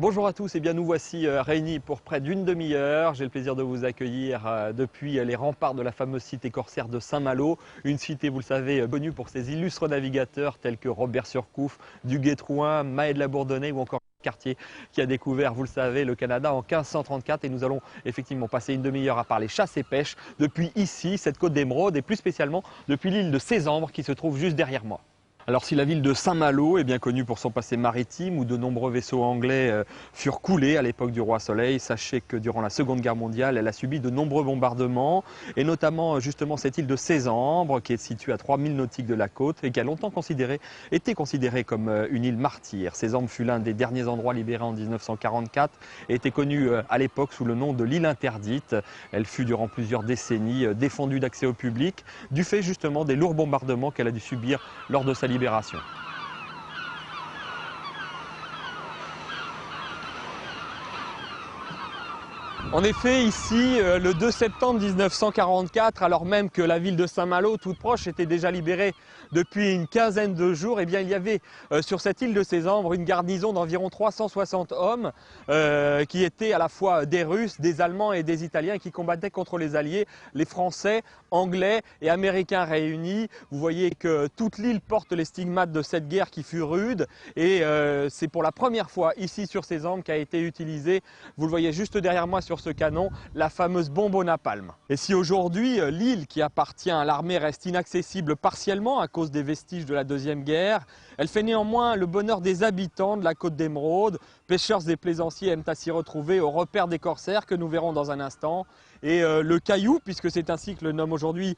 Bonjour à tous, et bien nous voici réunis pour près d'une demi-heure. J'ai le plaisir de vous accueillir depuis les remparts de la fameuse cité corsaire de Saint-Malo. Une cité, vous le savez, connue pour ses illustres navigateurs tels que Robert Surcouf, Duguay-Trouin, Maé de la Bourdonnais ou encore Cartier qui a découvert, vous le savez, le Canada en 1534. Et nous allons effectivement passer une demi-heure à parler chasse et pêche depuis ici, cette côte d'Émeraude, et plus spécialement depuis l'île de Sésambre qui se trouve juste derrière moi. Alors si la ville de Saint-Malo est bien connue pour son passé maritime où de nombreux vaisseaux anglais furent coulés à l'époque du Roi Soleil, sachez que durant la Seconde Guerre mondiale, elle a subi de nombreux bombardements et notamment justement cette île de Sésambre qui est située à 3000 nautiques de la côte et qui a longtemps été considérée comme une île martyre. Sésambre fut l'un des derniers endroits libérés en 1944 et était connue à l'époque sous le nom de l'île interdite. Elle fut durant plusieurs décennies défendue d'accès au public du fait justement des lourds bombardements qu'elle a dû subir lors de sa libération. En effet, ici, le 2 septembre 1944, alors même que la ville de Saint-Malo, toute proche, était déjà libérée depuis une quinzaine de jours, eh bien, il y avait sur cette île de Sésambre une garnison d'environ 360 hommes qui étaient à la fois des Russes, des Allemands et des Italiens qui combattaient contre les Alliés, les Français, Anglais et Américains réunis. Vous voyez que toute l'île porte les stigmates de cette guerre qui fut rude et c'est pour la première fois ici sur Sésambre qu'a été utilisée, vous le voyez juste derrière moi sur ce canon, la fameuse bombe au napalm. Et si aujourd'hui l'île qui appartient à l'armée reste inaccessible partiellement à cause des vestiges de la Deuxième Guerre, elle fait néanmoins le bonheur des habitants de la côte d'Émeraude. Pêcheurs et plaisanciers aiment à s'y retrouver au repère des corsaires que nous verrons dans un instant. Et le Caillou, puisque c'est ainsi que le nomme aujourd'hui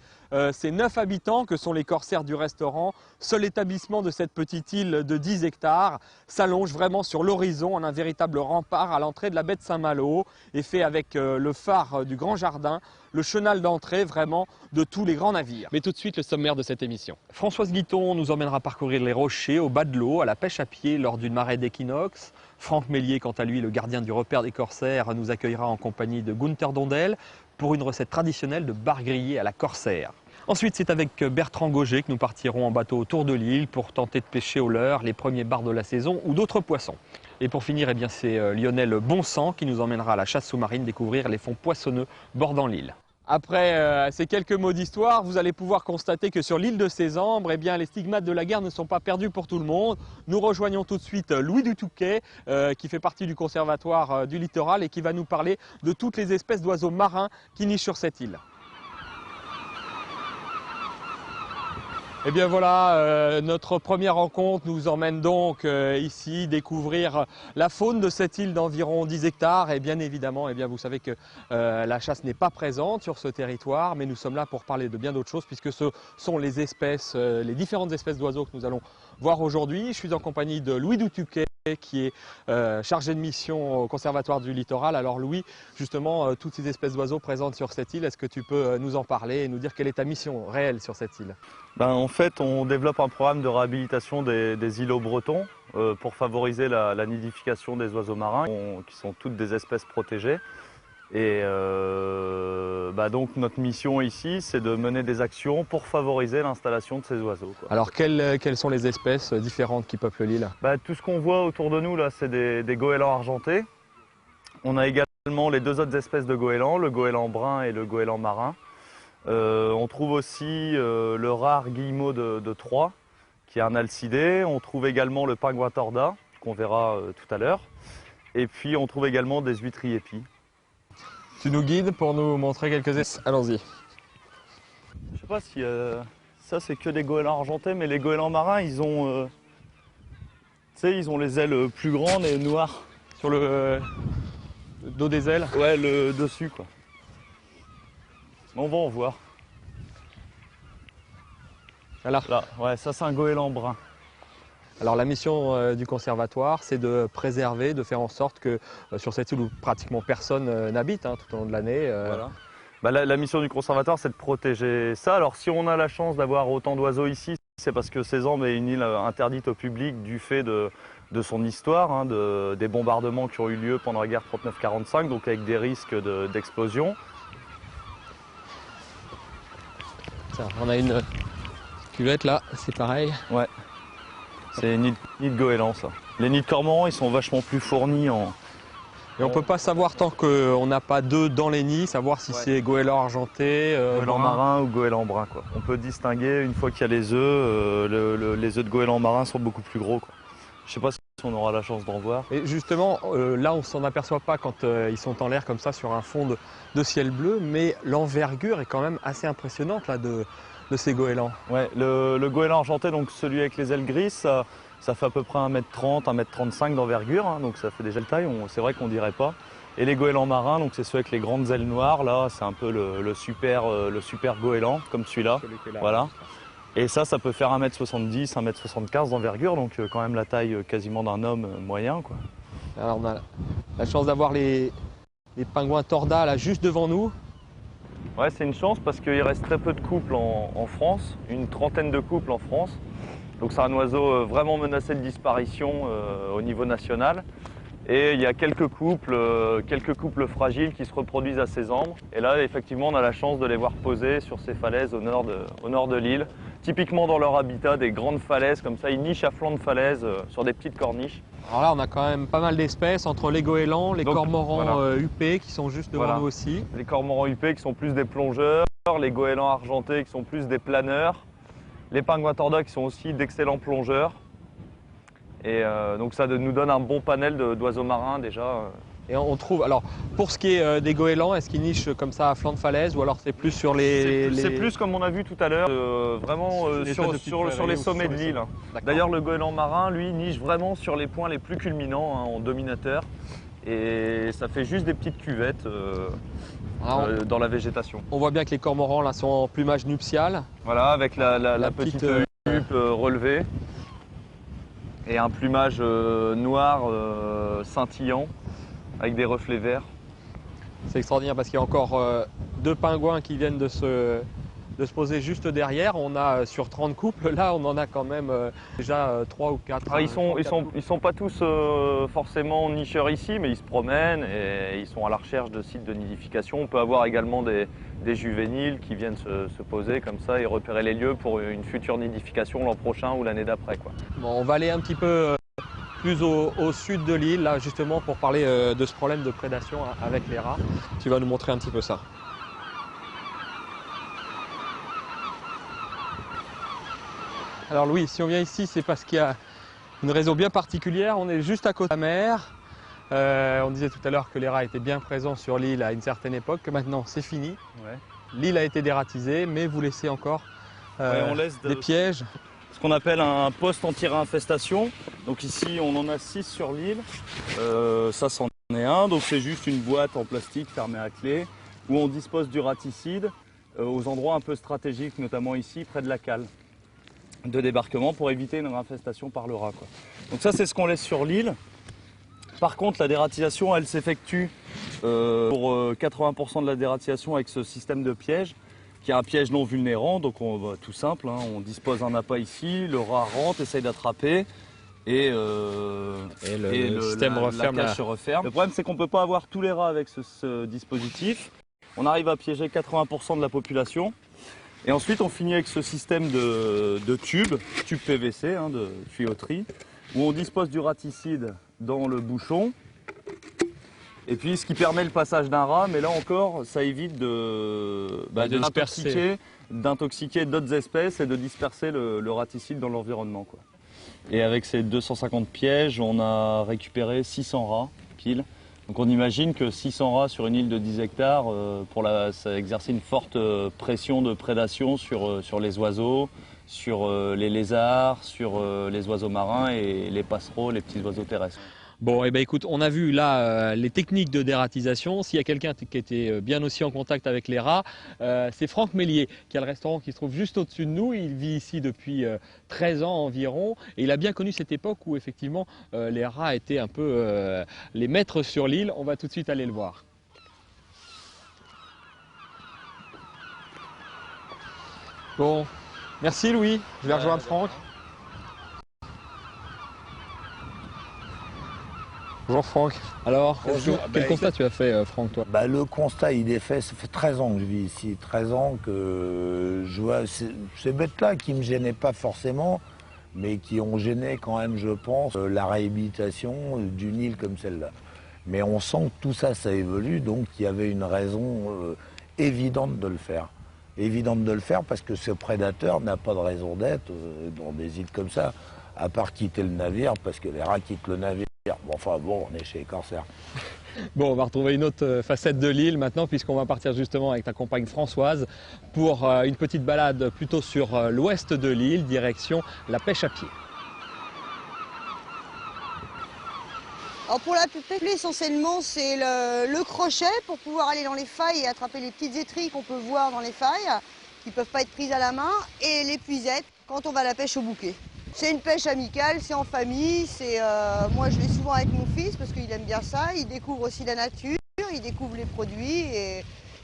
ces 9 habitants que sont les corsaires du restaurant, seul établissement de cette petite île de 10 hectares, s'allonge vraiment sur l'horizon en un véritable rempart à l'entrée de la baie de Saint-Malo et fait avec le phare du Grand Jardin le chenal d'entrée vraiment de tous les grands navires. Mais tout de suite le sommaire de cette émission. Françoise Guiton nous emmènera parcourir les rochers au bas de l'eau, à la pêche à pied lors d'une marée d'équinoxe. Franck Mélier, quant à lui, le gardien du repère des corsaires, nous accueillera en compagnie de Gunther Dondel pour une recette traditionnelle de bar grillé à la corsaire. Ensuite, c'est avec Bertrand Gauger que nous partirons en bateau autour de l'île pour tenter de pêcher au leurre les premiers bars de la saison ou d'autres poissons. Et pour finir, eh bien, c'est Lionel Bonsang qui nous emmènera à la chasse sous-marine découvrir les fonds poissonneux bordant l'île. Après ces quelques mots d'histoire, vous allez pouvoir constater que sur l'île de Sésambre, eh bien, les stigmates de la guerre ne sont pas perdus pour tout le monde. Nous rejoignons tout de suite Louis Dutouquet, qui fait partie du Conservatoire du littoral et qui va nous parler de toutes les espèces d'oiseaux marins qui nichent sur cette île. Et bien voilà, notre première rencontre nous emmène donc ici découvrir la faune de cette île d'environ 10 hectares. Et bien évidemment, eh bien, vous savez que la chasse n'est pas présente sur ce territoire, mais nous sommes là pour parler de bien d'autres choses puisque ce sont les espèces, les différentes espèces d'oiseaux que nous allons voir aujourd'hui. Je suis en compagnie de Louis Dutouquet qui est chargé de mission au Conservatoire du littoral. Alors Louis, justement, toutes ces espèces d'oiseaux présentes sur cette île, est-ce que tu peux nous en parler et nous dire quelle est ta mission réelle sur cette île? En fait, on développe un programme de réhabilitation des îlots bretons pour favoriser la nidification des oiseaux marins, qui sont toutes des espèces protégées. Et donc notre mission ici, c'est de mener des actions pour favoriser l'installation de ces oiseaux, quoi. Alors quelles sont les espèces différentes qui peuplent l'île? Tout ce qu'on voit autour de nous là, c'est des goélands argentés. On a également les deux autres espèces de goélands, le goéland brun et le goéland marin. On trouve aussi le rare guillemot de Troyes, qui est un alcidé. On trouve également le pingouin torda, qu'on verra tout à l'heure. Et puis on trouve également des huîtres épis. Tu nous guides pour nous montrer quelques espèces? Allons-y. Je sais pas si ça c'est que des goélands argentés, mais les goélands marins, ils ont les ailes plus grandes et noires. Sur le dos des ailes? Ouais, le dessus quoi. On va en voir. Là, ouais, ça c'est un goéland brun. Alors la mission du conservatoire, c'est de préserver, de faire en sorte que sur cette île où pratiquement personne n'habite tout au long de l'année. Voilà. La mission du conservatoire, c'est de protéger ça. Alors si on a la chance d'avoir autant d'oiseaux ici, c'est parce que Sésambre est une île interdite au public du fait de son histoire, des bombardements qui ont eu lieu pendant la guerre 39-45, donc avec des risques d'explosion. On a une cuvette là, c'est pareil. Ouais, c'est une nid de goéland ça. Les nids de cormorans, ils sont vachement plus fournis en... Et on ne peut pas savoir tant qu'on n'a pas d'œufs dans les nids, savoir si c'est goéland argenté, goéland marin ou goéland brun, quoi. On peut distinguer une fois qu'il y a les œufs, les œufs de goéland marin sont beaucoup plus gros, quoi. Je sais pas si on aura la chance d'en voir. Et justement, là on s'en aperçoit pas quand ils sont en l'air comme ça sur un fond de ciel bleu, mais l'envergure est quand même assez impressionnante là, de ces goélands. Ouais, le goéland argenté, donc celui avec les ailes grises, ça fait à peu près 1m30, 1m35 d'envergure, hein, donc ça fait déjà le taille, c'est vrai qu'on dirait pas. Et les goélands marins, donc c'est ceux avec les grandes ailes noires, là c'est un peu le super goéland, comme celui-là. Voilà. Et ça peut faire 1m70, 1m75 d'envergure, donc quand même la taille quasiment d'un homme moyen, quoi. Alors on a la chance d'avoir les pingouins torda là juste devant nous. Ouais, c'est une chance parce qu'il reste très peu de couples en France, une trentaine de couples en France. Donc c'est un oiseau vraiment menacé de disparition au niveau national. Et il y a quelques couples fragiles qui se reproduisent à ces ambres. Et là, effectivement, on a la chance de les voir poser sur ces falaises au nord de l'île. Typiquement dans leur habitat, des grandes falaises comme ça, ils nichent à flanc de falaise sur des petites corniches. Alors là, on a quand même pas mal d'espèces entre les goélands, les cormorans huppés qui sont juste devant nous aussi. Les cormorans huppés qui sont plus des plongeurs, les goélands argentés qui sont plus des planeurs, les pingouins torda qui sont aussi d'excellents plongeurs. Et donc ça nous donne un bon panel d'oiseaux marins déjà. Et on trouve, alors pour ce qui est des goélands, est-ce qu'ils nichent comme ça à flanc de falaise ou alors c'est plus sur les... C'est plus comme on a vu tout à l'heure, vraiment sur les sommets de l'île. D'ailleurs le goéland marin, lui, niche vraiment sur les points les plus culminants, hein, en dominateur. Et ça fait juste des petites cuvettes dans la végétation. On voit bien que les cormorans là sont en plumage nuptial. Voilà, avec la petite huppe relevée. Et un plumage noir scintillant avec des reflets verts. C'est extraordinaire parce qu'il y a encore deux pingouins qui viennent de se poser juste derrière. On a sur 30 couples, là on en a quand même déjà 3 ou 4. Ah, ils sont pas tous forcément nicheurs ici, mais ils se promènent et ils sont à la recherche de sites de nidification. On peut avoir également des juvéniles qui viennent se poser comme ça et repérer les lieux pour une future nidification l'an prochain ou l'année d'après, quoi. Bon, on va aller un petit peu plus au sud de l'île, là justement pour parler de ce problème de prédation avec les rats. Tu vas nous montrer un petit peu ça. Alors Louis, si on vient ici, c'est parce qu'il y a une raison bien particulière. On est juste à côté de la mer. On disait tout à l'heure que les rats étaient bien présents sur l'île à une certaine époque, que maintenant c'est fini. Ouais. L'île a été dératisée, mais vous laissez encore on laisse des pièges. Ce qu'on appelle un poste anti-rat-infestation. Donc ici, on en a 6 sur l'île. Ça, c'en est un. Donc c'est juste une boîte en plastique fermée à clé où on dispose du raticide aux endroits un peu stratégiques, notamment ici, près de la cale de débarquement pour éviter une infestation par le rat, quoi. Donc ça, c'est ce qu'on laisse sur l'île. Par contre, la dératisation, elle s'effectue pour 80% de la dératisation avec ce système de piège, qui est un piège non vulnérant. Donc tout simple, hein, on dispose un appât ici, le rat rentre, essaye d'attraper et le système referme, la cage se referme. Le problème, c'est qu'on ne peut pas avoir tous les rats avec ce dispositif. On arrive à piéger 80% de la population. Et ensuite, on finit avec ce système de tubes PVC, hein, de tuyauterie, où on dispose du raticide dans le bouchon. Et puis, ce qui permet le passage d'un rat, mais là encore, ça évite d'intoxiquer d'autres espèces et de disperser le raticide dans l'environnement, quoi. Et avec ces 250 pièges, on a récupéré 600 rats, pile. Donc on imagine que 600 rats sur une île de 10 hectares, ça a exercé une forte pression de prédation sur les oiseaux, sur les lézards, sur les oiseaux marins et les passereaux, les petits oiseaux terrestres. Bon, et ben écoute, on a vu là les techniques de dératisation. S'il y a quelqu'un qui était bien aussi en contact avec les rats, c'est Franck Mélier, qui a le restaurant qui se trouve juste au-dessus de nous. Il vit ici depuis 13 ans environ et il a bien connu cette époque où effectivement les rats étaient un peu les maîtres sur l'île. On va tout de suite aller le voir. Bon, merci Louis, je vais rejoindre Franck. Bonjour Franck. Alors, quel constat tu as fait, Franck, toi? Le constat, il est fait, ça fait 13 ans que je vis ici, 13 ans que je vois ces bêtes-là qui ne me gênaient pas forcément, mais qui ont gêné quand même, je pense, la réhabilitation d'une île comme celle-là. Mais on sent que tout ça, ça évolue, donc il y avait une raison évidente de le faire. Évidente de le faire parce que ce prédateur n'a pas de raison d'être dans des îles comme ça, à part quitter le navire, parce que les rats quittent le navire. Bon, enfin bon, on est chez les corsaires. Bon, on va retrouver une autre facette de l'île maintenant, puisqu'on va partir justement avec ta compagne Françoise pour une petite balade plutôt sur l'ouest de l'île, direction la pêche à pied. Alors pour la pêche, essentiellement, c'est le crochet pour pouvoir aller dans les failles et attraper les petites étrilles qu'on peut voir dans les failles, qui ne peuvent pas être prises à la main, et les puisettes quand on va à la pêche au bouquet. C'est une pêche amicale, c'est en famille, moi je vais souvent avec mon fils parce qu'il aime bien ça, il découvre aussi la nature, il découvre les produits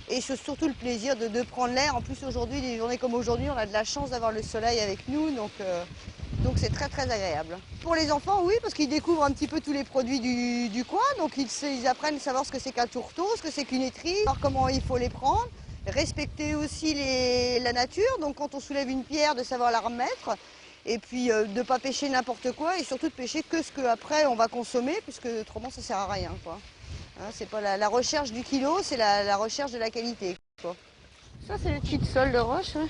et surtout le plaisir de prendre l'air. En plus aujourd'hui, des journées comme aujourd'hui, on a de la chance d'avoir le soleil avec nous, donc c'est très très agréable. Pour les enfants, oui, parce qu'ils découvrent un petit peu tous les produits du coin, donc ils apprennent à savoir ce que c'est qu'un tourteau, ce que c'est qu'une étrie, savoir comment il faut les prendre, respecter aussi la nature, donc quand on soulève une pierre, de savoir la remettre. Et puis de ne pas pêcher n'importe quoi et surtout de pêcher que ce qu'après on va consommer, puisque autrement ça ne sert à rien, quoi. Hein, c'est pas la recherche du kilo, c'est la recherche de la qualité, quoi. Ça c'est le petit sol de roche. Hein.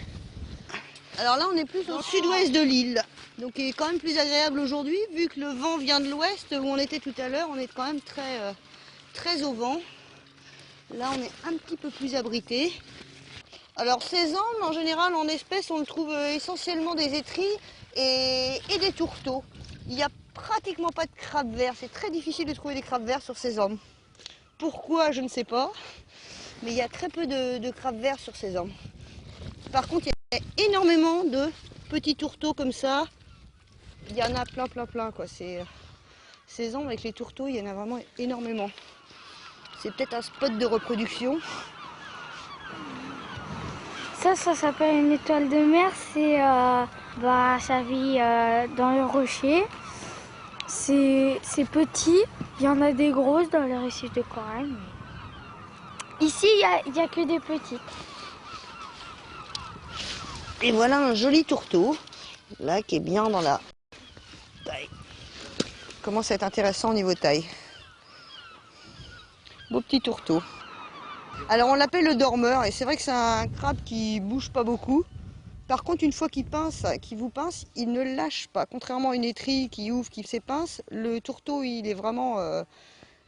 Alors là on est plus au sud-ouest de l'île, donc il est quand même plus agréable aujourd'hui, vu que le vent vient de l'ouest où on était tout à l'heure, on est quand même très au vent. Là on est un petit peu plus abrité. Alors sésame, en général en espèces on le trouve essentiellement des étrilles et des tourteaux. Il n'y a pratiquement pas de crabes verts, c'est très difficile de trouver des crabes verts sur sésame. Pourquoi, je ne sais pas, mais il y a très peu de crabes verts sur sésame. Par contre, il y a énormément de petits tourteaux comme ça. Il y en a plein, quoi. Sésame avec les tourteaux, il y en a vraiment énormément. C'est peut-être un spot de reproduction. Ça s'appelle une étoile de mer, ça vit dans les rochers. C'est petit, il y en a des grosses dans les récifs de corail. Mais... Ici, il n'y a que des petites. Et voilà un joli tourteau, là, qui est bien dans la taille. Commence à être intéressant au niveau taille. Beau petit tourteau. Alors on l'appelle le dormeur et c'est vrai que c'est un crabe qui bouge pas beaucoup. Par contre une fois qu'il vous pince, il ne lâche pas. Contrairement à une étrie qui ouvre, qui s'épince, le tourteau il est vraiment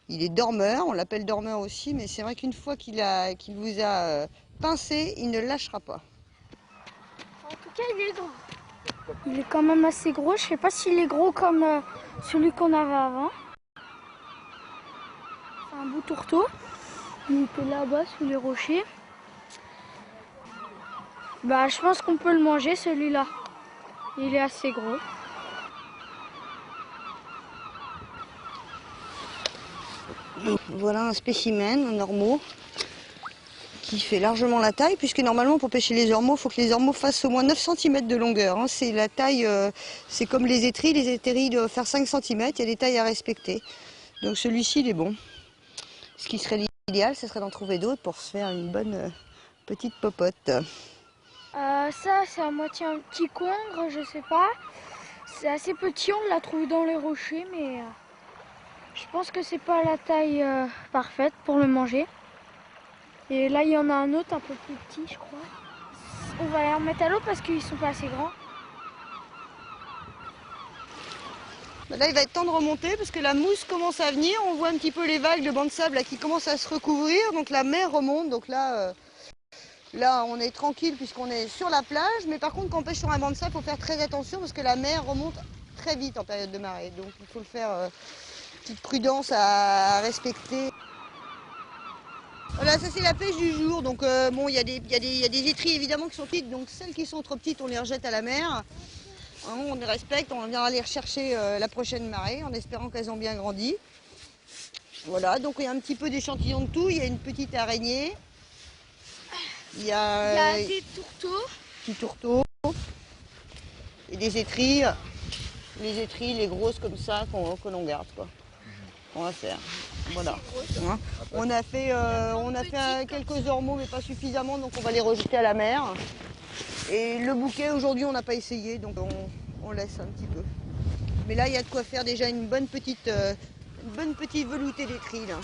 il est dormeur, on l'appelle dormeur aussi, mais c'est vrai qu'une fois qu'il vous a pincé, il ne lâchera pas. En tout cas il est grand. Il est quand même assez gros, je sais pas s'il est gros comme celui qu'on avait avant. C'est un beau tourteau. Il était là-bas sous les rochers. Bah, je pense qu'on peut le manger celui-là. Il est assez gros. Voilà un spécimen, un ormeau, qui fait largement la taille, puisque normalement pour pêcher les ormeaux, il faut que les ormeaux fassent au moins 9 cm de longueur. Hein. C'est la taille, c'est comme les étrilles doivent faire 5 cm, il y a des tailles à respecter. Donc celui-ci il est bon. Ce qui serait l'idéal, ce serait d'en trouver d'autres pour se faire une bonne petite popote. Ça, c'est à moitié un petit congre, je sais pas. C'est assez petit, on l'a trouvé dans les rochers, mais je pense que c'est pas la taille parfaite pour le manger. Et là, il y en a un autre un peu plus petit, je crois. On va les remettre à l'eau parce qu'ils sont pas assez grands. Là, il va être temps de remonter parce que la mousse commence à venir. On voit un petit peu les vagues de banc de sable là, qui commencent à se recouvrir. Donc la mer remonte. Donc là, on est tranquille puisqu'on est sur la plage. Mais par contre, quand on pêche sur un banc de sable, il faut faire très attention parce que la mer remonte très vite en période de marée. Donc il faut le faire, petite prudence à respecter. Voilà, ça c'est la pêche du jour. Donc bon, il y a des étrilles évidemment qui sont petites. Donc celles qui sont trop petites, on les rejette à la mer. On les respecte, on viendra les rechercher la prochaine marée en espérant qu'elles ont bien grandi. Voilà, donc il y a un petit peu d'échantillon de tout. Il y a une petite araignée. Il y a des tourteaux. Petits tourteaux. Et des étrilles. Les étrilles, les grosses comme ça que l'on garde, quoi. On va faire. Voilà. Hein, on a fait quelques ormeaux mais pas suffisamment, donc on va les rejeter à la mer. Et le bouquet aujourd'hui on n'a pas essayé, donc on laisse un petit peu. Mais là, il y a de quoi faire déjà une bonne petite veloutée d'étris là.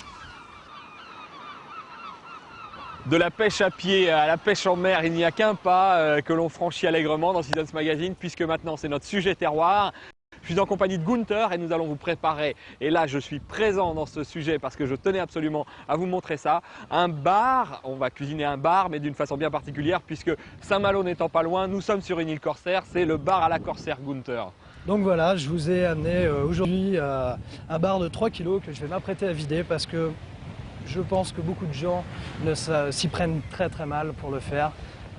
De la pêche à pied à la pêche en mer, il n'y a qu'un pas que l'on franchit allègrement dans Seasons Magazine, puisque maintenant c'est notre sujet terroir. Je suis en compagnie de Gunther et nous allons vous préparer, et là je suis présent dans ce sujet parce que je tenais absolument à vous montrer ça, un bar. On va cuisiner un bar, mais d'une façon bien particulière, puisque Saint-Malo n'étant pas loin, nous sommes sur une île corsaire, c'est le bar à la corsaire, Gunther. Donc voilà, je vous ai amené aujourd'hui un bar de 3 kg que je vais m'apprêter à vider parce que je pense que beaucoup de gens s'y prennent très très mal pour le faire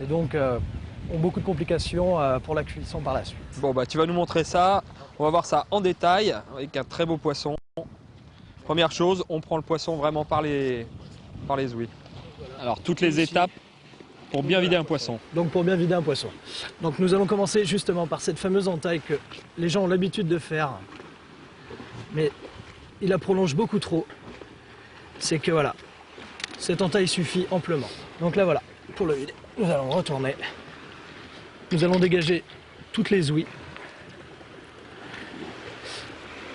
et donc ont beaucoup de complications pour la cuisson par la suite. Bon bah tu vas nous montrer ça, on va voir ça en détail avec un très beau poisson. Première chose, on prend le poisson vraiment par les ouïes. Alors toutes les étapes pour bien vider un poisson. Donc pour bien vider un poisson. Donc nous allons commencer justement par cette fameuse entaille que les gens ont l'habitude de faire, mais il la prolonge beaucoup trop. C'est que voilà, cette entaille suffit amplement. Donc là voilà, pour le vider, nous allons retourner. Nous allons dégager toutes les ouïes.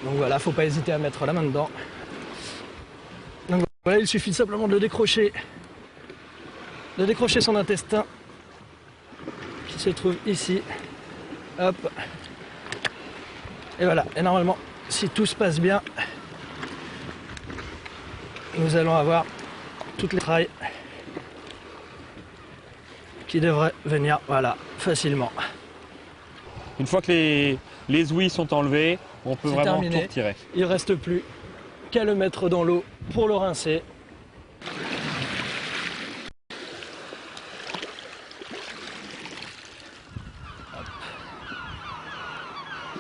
Donc voilà, faut pas hésiter à mettre la main dedans. Donc voilà, il suffit simplement de décrocher son intestin qui se trouve ici. Hop. Et voilà, et normalement, si tout se passe bien, nous allons avoir toutes les trailles qui devraient venir, voilà, facilement. Une fois que les ouïes sont enlevées, on peut vraiment tout retirer. Il ne reste plus qu'à le mettre dans l'eau pour le rincer.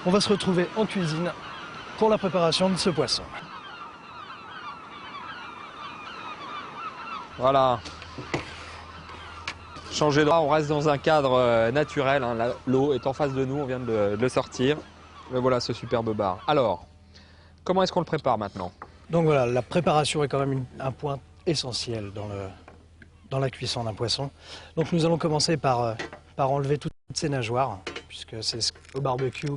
On va se retrouver en cuisine pour la préparation de ce poisson. Voilà. Changer de... On reste dans un cadre naturel, hein. L'eau est en face de nous, on vient de le sortir. Et voilà ce superbe bar. Alors, comment est-ce qu'on le prépare maintenant? Donc voilà, la préparation est quand même un point essentiel dans la cuisson d'un poisson. Donc nous allons commencer par enlever toutes ces nageoires, puisque au barbecue,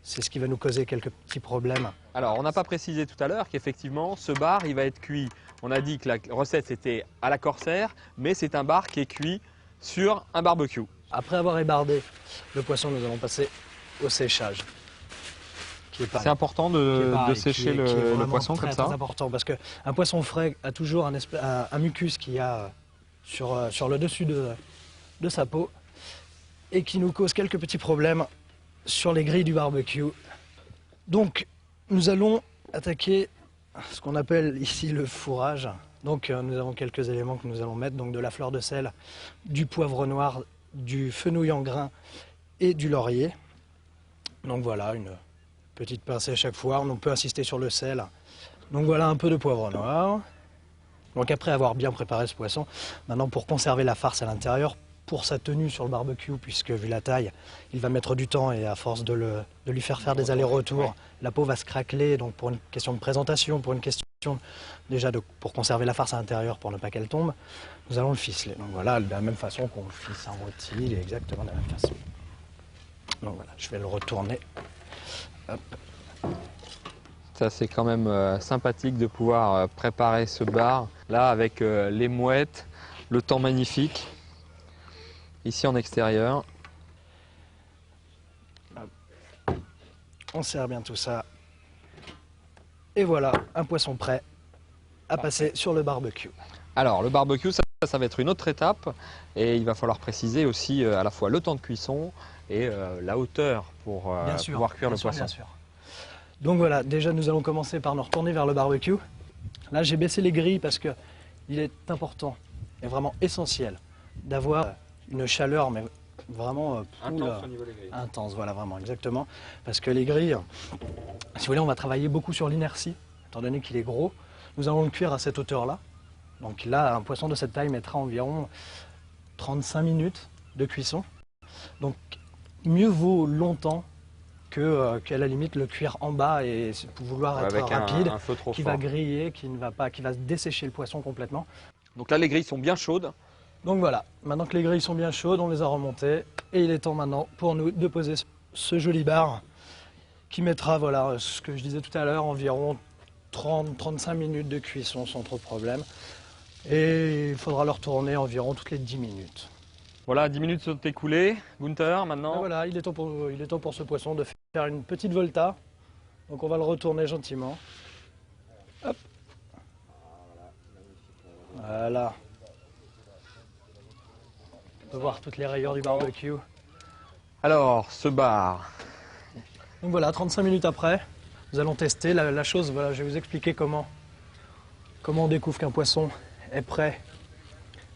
c'est ce qui va nous causer quelques petits problèmes. Alors, on n'a pas précisé tout à l'heure qu'effectivement, ce bar, il va être cuit. On a dit que la recette, c'était à la corsaire, mais c'est un bar qui est cuit sur un barbecue. Après avoir ébardé le poisson, nous allons passer au séchage. C'est important de sécher le poisson comme ça. C'est important parce qu'un poisson frais a toujours un mucus qu'il y a sur le dessus de sa peau et qui nous cause quelques petits problèmes sur les grilles du barbecue. Donc nous allons attaquer ce qu'on appelle ici le fourrage. Donc nous avons quelques éléments que nous allons mettre, donc de la fleur de sel, du poivre noir, du fenouil en grains et du laurier. Donc voilà, une petite pincée à chaque fois, on peut insister sur le sel. Donc voilà un peu de poivre noir. Donc après avoir bien préparé ce poisson, maintenant pour conserver la farce à l'intérieur, pour sa tenue sur le barbecue, puisque vu la taille, il va mettre du temps et à force de lui faire des allers-retours, la peau va se craqueler. Donc pour une question de présentation, pour une question déjà pour conserver la farce à l'intérieur, pour ne pas qu'elle tombe, nous allons le ficeler. Donc voilà, de la même façon qu'on fice un rôti, il est exactement de la même façon. Donc voilà, je vais le retourner. Hop. Ça c'est quand même sympathique de pouvoir préparer ce bar là avec les mouettes, le temps magnifique ici en extérieur. Hop. On serre bien tout ça et voilà un poisson prêt à passer sur le barbecue. Alors le barbecue ça va être une autre étape et il va falloir préciser aussi à la fois le temps de cuisson et la hauteur pour pouvoir cuire le poisson. Bien sûr. Donc voilà, déjà nous allons commencer par nous retourner vers le barbecue. Là j'ai baissé les grilles parce que il est important et vraiment essentiel d'avoir une chaleur mais vraiment intense au niveau des grilles. Intense, voilà vraiment, exactement. Parce que les grilles, si vous voulez, on va travailler beaucoup sur l'inertie, étant donné qu'il est gros. Nous allons le cuire à cette hauteur-là. Donc là, un poisson de cette taille mettra environ 35 minutes de cuisson. Donc mieux vaut longtemps qu'à la limite le cuire en bas et vouloir être rapide, un feu trop qui fort. va griller, qui va dessécher le poisson complètement. Donc là les grilles sont bien chaudes. Donc voilà, maintenant que les grilles sont bien chaudes, on les a remontées et il est temps maintenant pour nous de poser ce joli bar qui mettra, voilà, ce que je disais tout à l'heure, environ 30-35 minutes de cuisson sans trop de problème. Et il faudra le retourner environ toutes les 10 minutes. Voilà, 10 minutes sont écoulées. Gunther, maintenant. Et voilà, il est temps pour ce poisson de faire une petite volta. Donc on va le retourner gentiment. Hop. Voilà. On peut voir toutes les rayures du barbecue. Alors, ce bar. Donc voilà, 35 minutes après, nous allons tester la chose. Voilà, je vais vous expliquer comment on découvre qu'un poisson est prêt.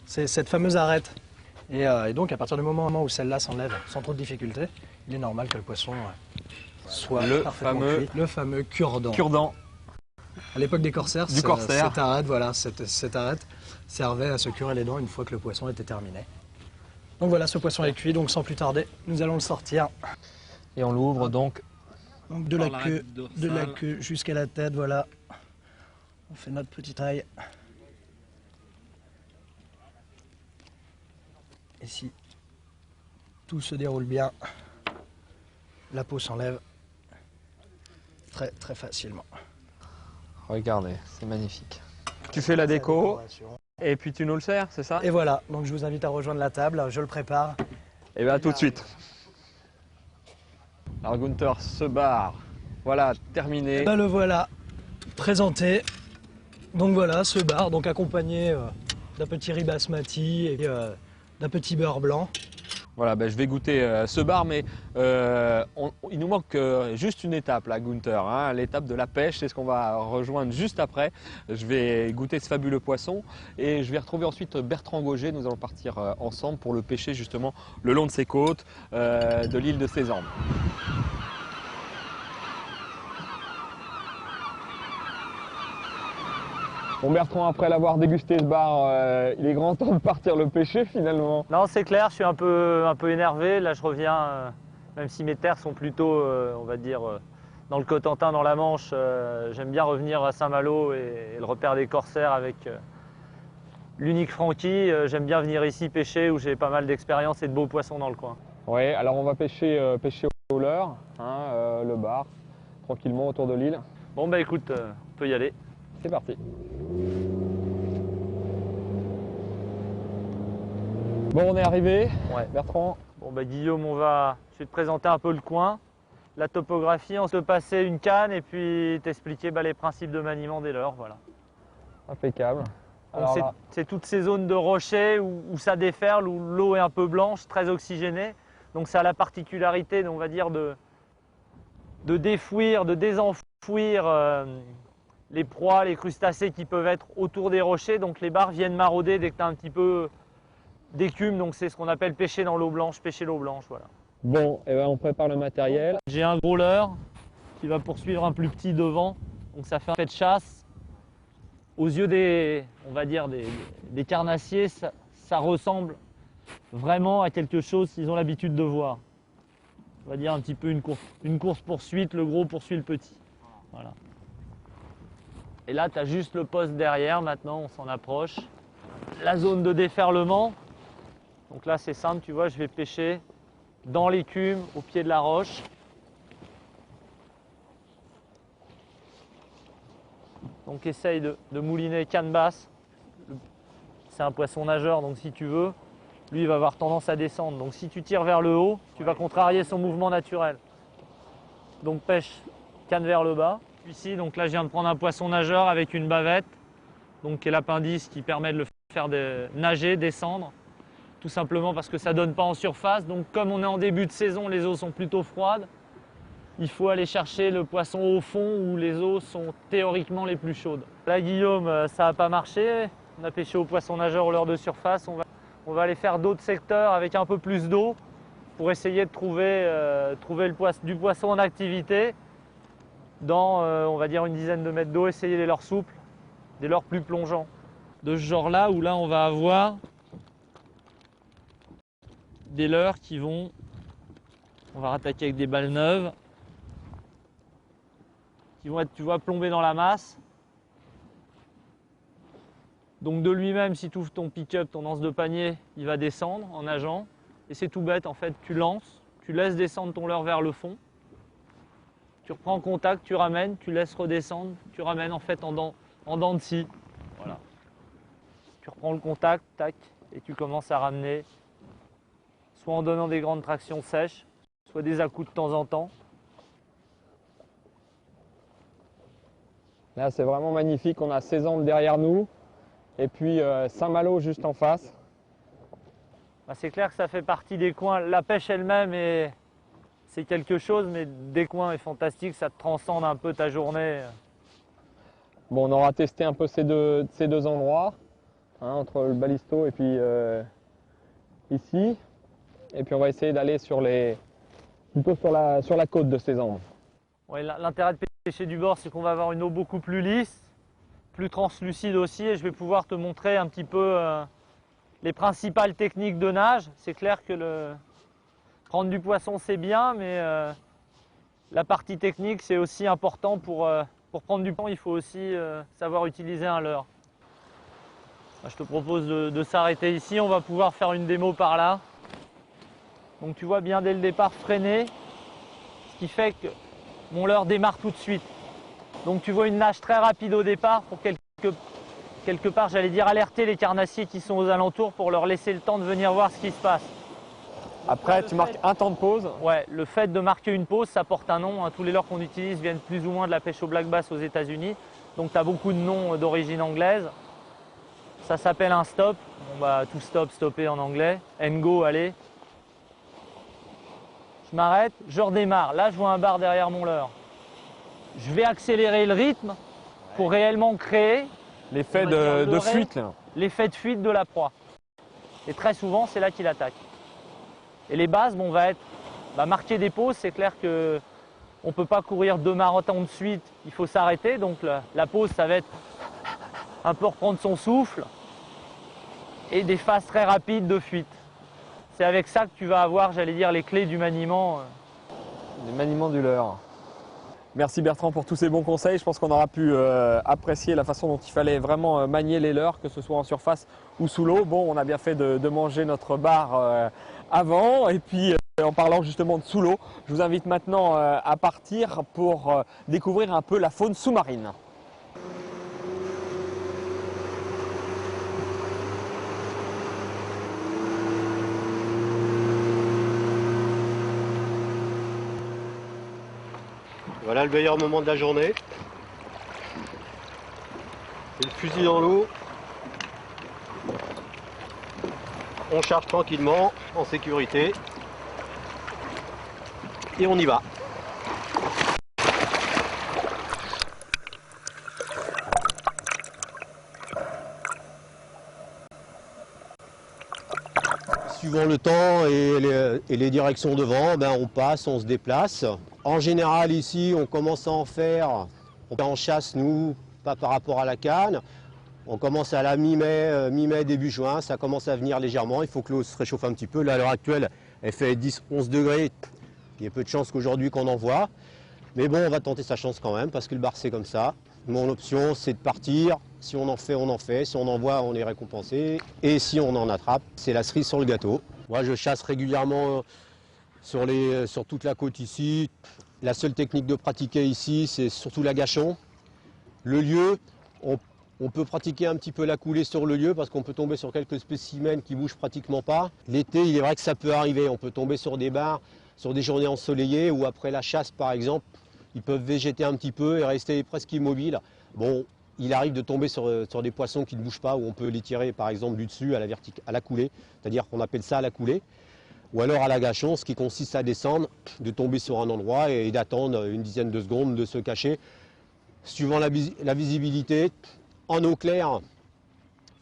C'est cette fameuse arête. Et donc à partir du moment où celle-là s'enlève sans trop de difficulté, il est normal que le poisson soit parfaitement cuit. Le fameux cure-dent. Cure-dent. À l'époque des corsaires, corsaire. cette arête, voilà, cette arête servait à se curer les dents une fois que le poisson était terminé. Donc voilà, ce poisson est cuit, donc sans plus tarder, nous allons le sortir. Et on l'ouvre donc. Donc de la queue jusqu'à la tête, voilà. On fait notre petite taille. Et si tout se déroule bien, la peau s'enlève très très facilement. Regardez, c'est magnifique. Tu fais la déco et puis tu nous le sers, c'est ça? Et voilà, donc je vous invite à rejoindre la table, je le prépare. Et bien à tout de suite. Alors Gunther, ce bar, voilà, terminé. Ben le voilà, présenté. Donc voilà, ce bar, donc accompagné d'un petit riz basmati et d'un petit beurre blanc. Voilà, ben je vais goûter ce bar, mais il nous manque juste une étape là, Gunther, hein, l'étape de la pêche, c'est ce qu'on va rejoindre juste après. Je vais goûter ce fabuleux poisson et je vais retrouver ensuite Bertrand Gauger. Nous allons partir ensemble pour le pêcher justement le long de ces côtes de l'île de Sézanne. Bon Bertrand, après l'avoir dégusté ce bar, il est grand temps de partir le pêcher finalement. Non, c'est clair, je suis un peu énervé. Là, je reviens, même si mes terres sont plutôt, on va dire, dans le Cotentin, dans la Manche. J'aime bien revenir à Saint-Malo et le repère des corsaires avec l'unique Francky. J'aime bien venir ici pêcher où j'ai pas mal d'expérience et de beaux poissons dans le coin. Oui, alors on va pêcher au leurre, hein, le bar, tranquillement autour de l'île. Bon, bah écoute, on peut y aller. C'est parti. Bon, on est arrivé. Ouais. Bertrand. Bon, bah Guillaume, je vais te présenter un peu le coin, la topographie, on se passer une canne et puis t'expliquer les principes de maniement des leurres, voilà. Impeccable. C'est toutes ces zones de rochers où ça déferle, où l'eau est un peu blanche, très oxygénée. Donc ça a la particularité, on va dire, de défouir, de désenfouir les proies, les crustacés qui peuvent être autour des rochers. Donc les bars viennent marauder dès que tu as un petit peu d'écume. Donc c'est ce qu'on appelle pêcher dans l'eau blanche, pêcher l'eau blanche. Voilà. Bon, et ben on prépare le matériel. J'ai un gros leurre qui va poursuivre un plus petit devant. Donc ça fait un fait de chasse. Aux yeux on va dire des carnassiers, ça ressemble vraiment à quelque chose qu'ils ont l'habitude de voir. On va dire un petit peu une course-poursuite, le gros poursuit le petit. Voilà. Et là, tu as juste le poste derrière, maintenant on s'en approche. La zone de déferlement. Donc là, c'est simple, tu vois, je vais pêcher dans l'écume, au pied de la roche. Donc essaye de mouliner canne basse. C'est un poisson nageur, donc si tu veux, lui il va avoir tendance à descendre. Donc si tu tires vers le haut, tu vas contrarier son mouvement naturel. Donc pêche canne vers le bas. Ici, donc là je viens de prendre un poisson nageur avec une bavette, donc qui est l'appendice qui permet de le faire nager, descendre. Tout simplement parce que ça ne donne pas en surface. Donc comme on est en début de saison, les eaux sont plutôt froides. Il faut aller chercher le poisson au fond où les eaux sont théoriquement les plus chaudes. Là Guillaume, ça n'a pas marché. On a pêché au poisson nageur au leurre de surface. On va aller faire d'autres secteurs avec un peu plus d'eau pour essayer de trouver du poisson en activité dans, on va dire, une dizaine de mètres d'eau, essayer des leurres souples, des leurres plus plongeants. De ce genre-là, où là on va avoir des leurres qui vont, on va rattaquer avec des balles neuves, qui vont être, tu vois, plombées dans la masse. Donc de lui-même, si tu ouvres ton pick-up, ton anse de panier, il va descendre en nageant. Et c'est tout bête, en fait, tu lances, tu laisses descendre ton leurre vers le fond. Tu reprends contact, tu ramènes, tu laisses redescendre, tu ramènes en fait en dents de scie. Voilà. Tu reprends le contact, tac, et tu commences à ramener, soit en donnant des grandes tractions sèches, soit des à-coups de temps en temps. Là, c'est vraiment magnifique. On a Sézanne derrière nous et puis Saint-Malo juste en face. Bah, c'est clair que ça fait partie des coins. La pêche elle-même, c'est quelque chose, mais des coins est fantastique. Ça te transcende un peu ta journée. Bon, on aura testé un peu ces deux endroits, hein, entre le balisto et puis ici. Et puis on va essayer d'aller plutôt sur la côte de Sézanne. Ouais, l'intérêt de pêcher du bord, c'est qu'on va avoir une eau beaucoup plus lisse, plus translucide aussi, et je vais pouvoir te montrer un petit peu les principales techniques de nage. C'est clair que prendre du poisson, c'est bien, mais la partie technique, c'est aussi important pour prendre du poisson. Il faut aussi savoir utiliser un leurre. Je te propose de s'arrêter ici. On va pouvoir faire une démo par là. Donc tu vois bien dès le départ freiner, ce qui fait que mon leurre démarre tout de suite. Donc tu vois une nage très rapide au départ pour quelque part, j'allais dire, alerter les carnassiers qui sont aux alentours pour leur laisser le temps de venir voir ce qui se passe. Après, tu marques un temps de pause. Ouais, le fait de marquer une pause, ça porte un nom. Tous les leurres qu'on utilise viennent plus ou moins de la pêche au black bass aux États-Unis. Donc tu as beaucoup de noms d'origine anglaise. Ça s'appelle un stop. Bon, bah, tout stop, stopper en anglais. And go, allez. Je m'arrête, je redémarre. Là, je vois un bar derrière mon leurre. Je vais accélérer le rythme pour réellement créer l'effet de fuite. L'effet de fuite de la proie. Et très souvent, c'est là qu'il attaque. Et les bases vont être marquer des pauses. C'est clair qu'on ne peut pas courir 2 marathons de suite. Il faut s'arrêter. Donc la pause, ça va être un peu reprendre son souffle et des phases très rapides de fuite. C'est avec ça que tu vas avoir, j'allais dire, les clés du maniement. Du maniement du leurre. Merci Bertrand pour tous ces bons conseils. Je pense qu'on aura pu apprécier la façon dont il fallait vraiment manier les leurres, que ce soit en surface ou sous l'eau. Bon, on a bien fait de manger notre bar avant. Et puis, en parlant justement de sous l'eau, je vous invite maintenant à partir pour découvrir un peu la faune sous-marine. Voilà le meilleur moment de la journée. Et le fusil dans l'eau. On charge tranquillement, en sécurité. Et on y va. Suivant le temps et les directions de vent, on passe, on se déplace. En général ici, on commence à en faire, on est en chasse nous, pas par rapport à la canne. On commence à la mi-mai, début juin, ça commence à venir légèrement. Il faut que l'eau se réchauffe un petit peu. Là à l'heure actuelle, elle fait 10-11 degrés. Il y a peu de chances qu'aujourd'hui qu'on en voit. Mais bon, on va tenter sa chance quand même parce que le bar c'est comme ça. Mon option c'est de partir. Si on en fait, on en fait. Si on en voit, on est récompensé. Et si on en attrape, c'est la cerise sur le gâteau. Moi je chasse régulièrement sur toute la côte ici. La seule technique de pratiquer ici, c'est surtout l'agachon. Le lieu, on peut pratiquer un petit peu la coulée sur le lieu parce qu'on peut tomber sur quelques spécimens qui ne bougent pratiquement pas. L'été, il est vrai que ça peut arriver. On peut tomber sur des bars, sur des journées ensoleillées ou après la chasse par exemple, ils peuvent végéter un petit peu et rester presque immobiles. Bon, il arrive de tomber sur des poissons qui ne bougent pas où on peut les tirer par exemple du dessus à la coulée, c'est-à-dire qu'on appelle ça à la coulée. Ou alors à l'agachon, ce qui consiste à descendre, de tomber sur un endroit et d'attendre une dizaine de secondes, de se cacher. Suivant la visibilité, en eau claire,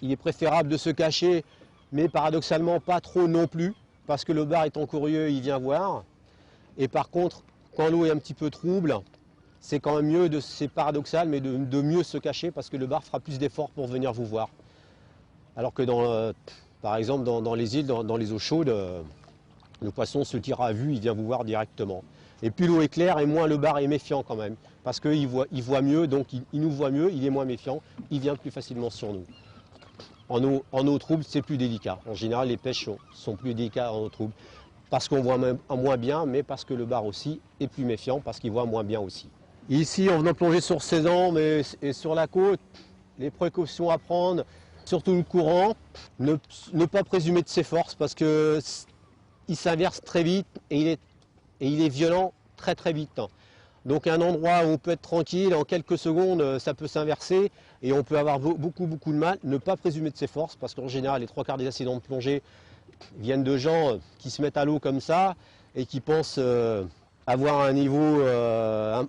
il est préférable de se cacher, mais paradoxalement pas trop non plus, parce que le bar étant curieux, il vient voir. Et par contre, quand l'eau est un petit peu trouble, c'est quand même mieux, c'est paradoxal, mais de mieux se cacher, parce que le bar fera plus d'efforts pour venir vous voir. Alors que par exemple dans les îles, dans les eaux chaudes, le poisson se tire à vue, il vient vous voir directement. Et plus l'eau est claire, et moins le bar est méfiant quand même. Parce qu'il voit mieux, donc il nous voit mieux, il est moins méfiant, il vient plus facilement sur nous. En eau trouble, c'est plus délicat. En général, les pêches sont plus délicates en eau trouble. parce qu'on voit moins bien, mais parce que le bar aussi est plus méfiant, parce qu'il voit moins bien aussi. Ici, en venant plonger sur Sézanne et sur la côte, les précautions à prendre, surtout le courant, ne pas présumer de ses forces, parce qu'il s'inverse très vite et il est violent très très vite. Donc un endroit où on peut être tranquille, en quelques secondes, ça peut s'inverser et on peut avoir beaucoup de mal. Ne pas présumer de ses forces, parce qu'en général, les 3/4 des accidents de plongée viennent de gens qui se mettent à l'eau comme ça et qui pensent avoir un niveau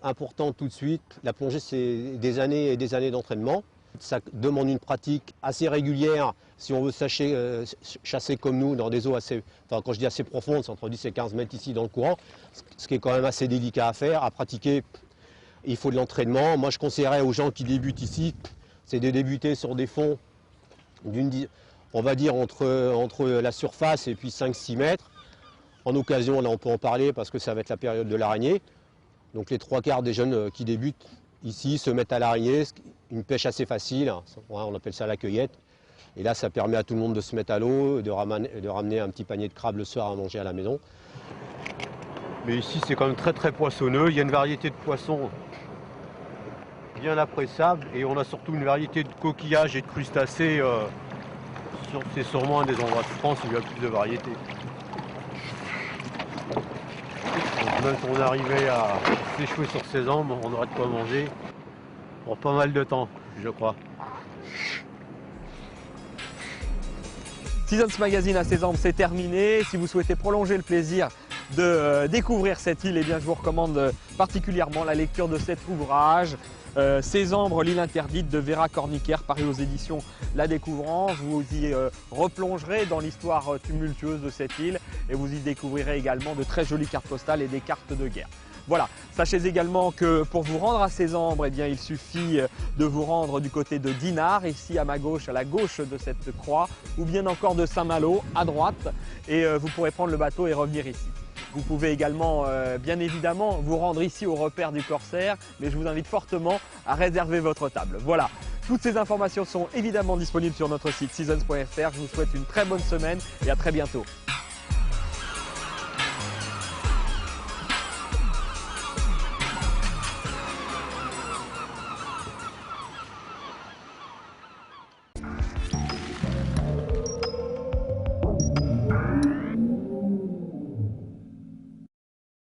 important tout de suite. La plongée, c'est des années et des années d'entraînement. Ça demande une pratique assez régulière si on veut chasser comme nous dans des eaux assez, enfin quand je dis assez profondes, c'est entre 10 et 15 mètres ici dans le courant, ce qui est quand même assez délicat à faire, à pratiquer. Il faut de l'entraînement. Moi je conseillerais aux gens qui débutent ici, c'est de débuter sur des fonds on va dire entre la surface et puis 5-6 mètres. En occasion, là on peut en parler parce que ça va être la période de l'araignée. Donc les 3/4 des jeunes qui débutent ici se mettent à l'araignée, une pêche assez facile, on appelle ça la cueillette. Et là, ça permet à tout le monde de se mettre à l'eau, de ramener un petit panier de crabes le soir à manger à la maison. Mais ici, c'est quand même très très poissonneux. Il y a une variété de poissons bien appréciable et on a surtout une variété de coquillages et de crustacés. C'est sûrement un des endroits de France où il y a plus de variétés. Donc même si on arrivait à s'échouer sur Sézanne, on aurait de quoi manger pour pas mal de temps, je crois. Seasons Magazine à Sézanne, c'est terminé. Si vous souhaitez prolonger le plaisir de découvrir cette île, eh bien, je vous recommande particulièrement la lecture de cet ouvrage. Sézanne, l'île interdite de Vera Cornicaire, paru aux éditions La Découvrance. Vous y replongerez dans l'histoire tumultueuse de cette île et vous y découvrirez également de très jolies cartes postales et des cartes de guerre. Voilà, sachez également que pour vous rendre à Sézanne, eh bien, il suffit de vous rendre du côté de Dinard, ici à ma gauche, à la gauche de cette croix, ou bien encore de Saint-Malo, à droite, et vous pourrez prendre le bateau et revenir ici. Vous pouvez également, bien évidemment, vous rendre ici au repère du Corsaire, mais je vous invite fortement à réserver votre table. Voilà, toutes ces informations sont évidemment disponibles sur notre site seasons.fr. Je vous souhaite une très bonne semaine et à très bientôt.